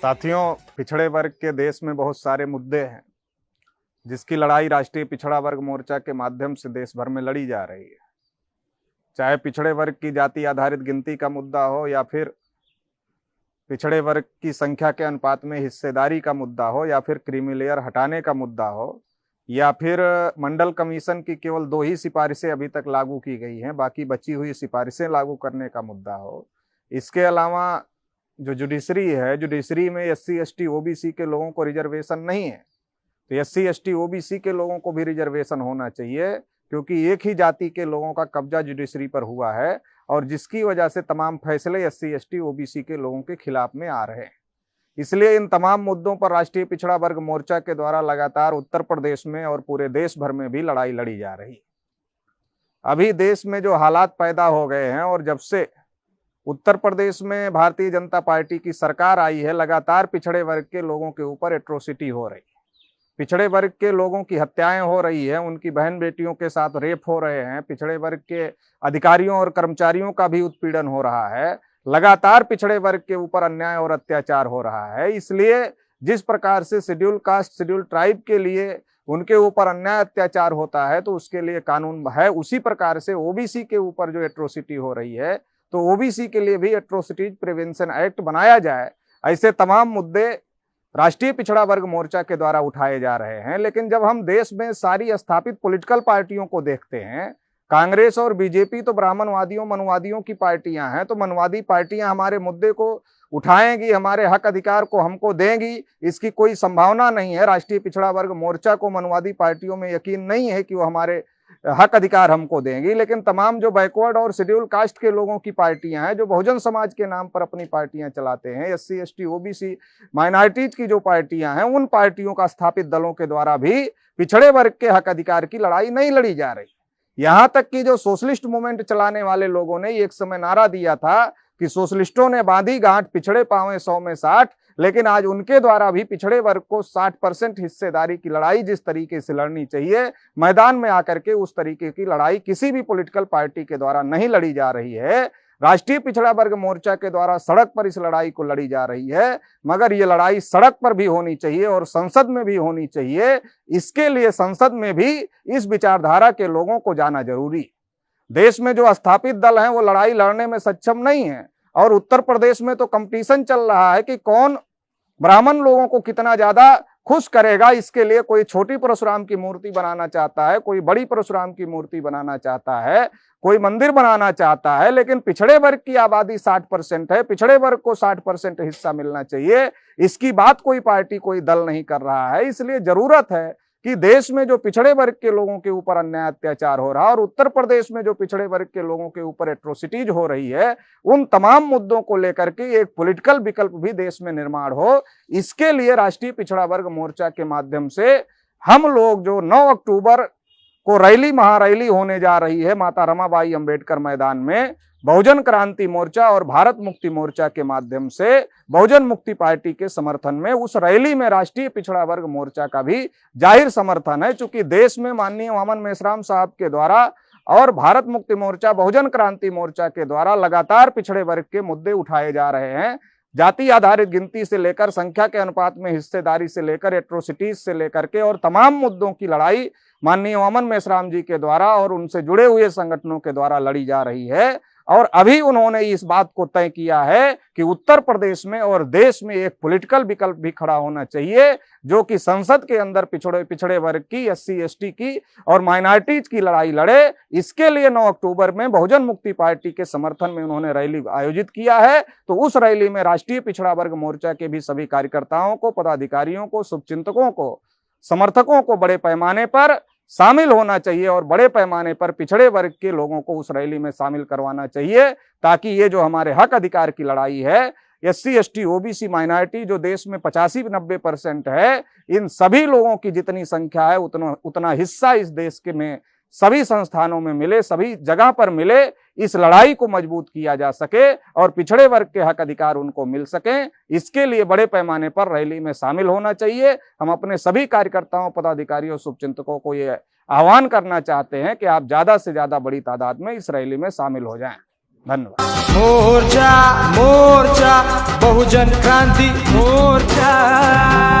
साथियों, पिछड़े वर्ग के देश में बहुत सारे मुद्दे हैं जिसकी लड़ाई राष्ट्रीय पिछड़ा वर्ग मोर्चा के माध्यम से देश भर में लड़ी जा रही है। चाहे पिछड़े वर्ग की जाति आधारित गिनती का मुद्दा हो या फिर पिछड़े वर्ग की संख्या के अनुपात में हिस्सेदारी का मुद्दा हो या फिर क्रीमी लेयर हटाने का मुद्दा हो या फिर मंडल कमीशन की केवल 2 ही सिफारिशें अभी तक लागू की गई हैं, बाकी बची हुई सिफारिशें लागू करने का मुद्दा हो। इसके अलावा जो जुडिशरी है, जुडिशरी में SC ST OBC के लोगों को रिजर्वेशन नहीं है, तो SC ST OBC के लोगों को भी रिजर्वेशन होना चाहिए, क्योंकि एक ही जाति के लोगों का कब्जा जुडिशरी पर हुआ है और जिसकी वजह से तमाम फैसले SC ST OBC के लोगों के खिलाफ में आ रहे हैं। इसलिए इन तमाम मुद्दों पर राष्ट्रीय पिछड़ा वर्ग मोर्चा के द्वारा लगातार उत्तर प्रदेश में और पूरे देश भर में भी लड़ाई लड़ी जा रही है। अभी देश में जो हालात पैदा हो गए हैं और जब से उत्तर प्रदेश में भारतीय जनता पार्टी की सरकार आई है, लगातार पिछड़े वर्ग के लोगों के ऊपर एट्रोसिटी हो रही है। पिछड़े वर्ग के लोगों की हत्याएं हो रही है, उनकी बहन बेटियों के साथ रेप हो रहे हैं, पिछड़े वर्ग के अधिकारियों और कर्मचारियों का भी उत्पीड़न हो रहा है, लगातार पिछड़े वर्ग के ऊपर अन्याय और अत्याचार हो रहा है। इसलिए जिस प्रकार से शेड्यूल कास्ट शेड्यूल ट्राइब के लिए उनके ऊपर अन्याय अत्याचार होता है तो उसके लिए कानून है, उसी प्रकार से OBC के ऊपर जो एट्रोसिटी हो रही है तो OBC के लिए भी एट्रोसिटीज प्रिवेंशन एक्ट बनाया जाए। ऐसे तमाम मुद्दे राष्ट्रीय पिछड़ा वर्ग मोर्चा के द्वारा उठाए जा रहे हैं। लेकिन जब हम देश में सारी स्थापित पॉलिटिकल पार्टियों को देखते हैं, कांग्रेस और बीजेपी तो ब्राह्मणवादियों मनुवादियों की पार्टियां हैं, तो मनुवादी पार्टियां हमारे मुद्दे को उठाएंगी, हमारे हक अधिकार को हमको देंगी, इसकी कोई संभावना नहीं है। राष्ट्रीय पिछड़ा वर्ग मोर्चा को मनुवादी पार्टियों में यकीन नहीं है कि वो हमारे हक अधिकार हमको देंगी। लेकिन तमाम जो बैकवर्ड और शेड्यूल कास्ट के लोगों की पार्टियां हैं, जो बहुजन समाज के नाम पर अपनी पार्टियां चलाते हैं, SC ST OBC माइनॉरिटीज की जो पार्टियां हैं, उन पार्टियों का स्थापित दलों के द्वारा भी पिछड़े वर्ग के हक अधिकार की लड़ाई नहीं लड़ी जा रही। यहां तक कि जो सोशलिस्ट मूवमेंट चलाने वाले लोगों ने एक समय नारा दिया था कि सोशलिस्टों ने बांधी गांठ पिछड़े पावे 100 में 60, लेकिन आज उनके द्वारा भी पिछड़े वर्ग को 60% हिस्सेदारी की लड़ाई जिस तरीके से लड़नी चाहिए मैदान में आकर के, उस तरीके की लड़ाई किसी भी पॉलिटिकल पार्टी के द्वारा नहीं लड़ी जा रही है। राष्ट्रीय पिछड़ा वर्ग मोर्चा के द्वारा सड़क पर इस लड़ाई को लड़ी जा रही है, मगर ये लड़ाई सड़क पर भी होनी चाहिए और संसद में भी होनी चाहिए। इसके लिए संसद में भी इस विचारधारा के लोगों को जाना जरूरी है। देश में जो स्थापित दल हैं वो लड़ाई लड़ने में सक्षम नहीं है और उत्तर प्रदेश में तो कंपटीशन चल रहा है कि कौन ब्राह्मण लोगों को कितना ज्यादा खुश करेगा। इसके लिए कोई छोटी परशुराम की मूर्ति बनाना चाहता है, कोई बड़ी परशुराम की मूर्ति बनाना चाहता है, कोई मंदिर बनाना चाहता है, लेकिन पिछड़े वर्ग की आबादी 60% है, पिछड़े वर्ग को 60% हिस्सा मिलना चाहिए। इसकी बात कोई पार्टी कोई दल नहीं कर रहा है। इसलिए जरूरत है कि देश में जो पिछड़े वर्ग के लोगों के ऊपर अन्याय अत्याचार हो रहा है और उत्तर प्रदेश में जो पिछड़े वर्ग के लोगों के ऊपर एट्रोसिटीज हो रही है, उन तमाम मुद्दों को लेकर के एक पॉलिटिकल विकल्प भी देश में निर्माण हो। इसके लिए राष्ट्रीय पिछड़ा वर्ग मोर्चा के माध्यम से हम लोग जो 9 अक्टूबर को रैली महारैली होने जा रही है माता रमाबाई अंबेडकर मैदान में, बहुजन क्रांति मोर्चा और भारत मुक्ति मोर्चा के माध्यम से बहुजन मुक्ति पार्टी के समर्थन में, उस रैली में राष्ट्रीय पिछड़ा वर्ग मोर्चा का भी जाहिर समर्थन है। चूंकि देश में माननीय वामन मेश्राम साहब के द्वारा और भारत मुक्ति मोर्चा बहुजन क्रांति मोर्चा के द्वारा लगातार पिछड़े वर्ग के मुद्दे उठाए जा रहे हैं। जाति आधारित गिनती से लेकर संख्या के अनुपात में हिस्सेदारी से लेकर एट्रोसिटीज से लेकर के और तमाम मुद्दों की लड़ाई माननीय वामन मेश्राम जी के द्वारा और उनसे जुड़े हुए संगठनों के द्वारा लड़ी जा रही है। और अभी उन्होंने इस बात को तय किया है कि उत्तर प्रदेश में और देश में एक पॉलिटिकल विकल्प भी खड़ा होना चाहिए, जो कि संसद के अंदर पिछड़े वर्ग की, SC ST की और माइनॉरिटीज की लड़ाई लड़े। इसके लिए 9 अक्टूबर में बहुजन मुक्ति पार्टी के समर्थन में उन्होंने रैली आयोजित किया है। तो उस रैली में राष्ट्रीय पिछड़ा वर्ग मोर्चा के भी सभी कार्यकर्ताओं को, पदाधिकारियों को, शुभचिंतकों को, समर्थकों को बड़े पैमाने पर शामिल होना चाहिए और बड़े पैमाने पर पिछड़े वर्ग के लोगों को उस रैली में शामिल करवाना चाहिए, ताकि ये जो हमारे हक अधिकार की लड़ाई है, SC ST OBC माइनॉरिटी जो देश में 85-90% है, इन सभी लोगों की जितनी संख्या है उतना हिस्सा इस देश के में सभी संस्थानों में मिले, सभी जगह पर मिले, इस लड़ाई को मजबूत किया जा सके और पिछड़े वर्ग के हक अधिकार उनको मिल सके। इसके लिए बड़े पैमाने पर रैली में शामिल होना चाहिए। हम अपने सभी कार्यकर्ताओं, पदाधिकारियों, शुभचिंतकों को ये आह्वान करना चाहते हैं कि आप ज्यादा से ज्यादा बड़ी तादाद में इस रैली में शामिल हो जाएं। धन्यवाद। मोर्चा मोर्चा बहुजन क्रांति मोर्चा।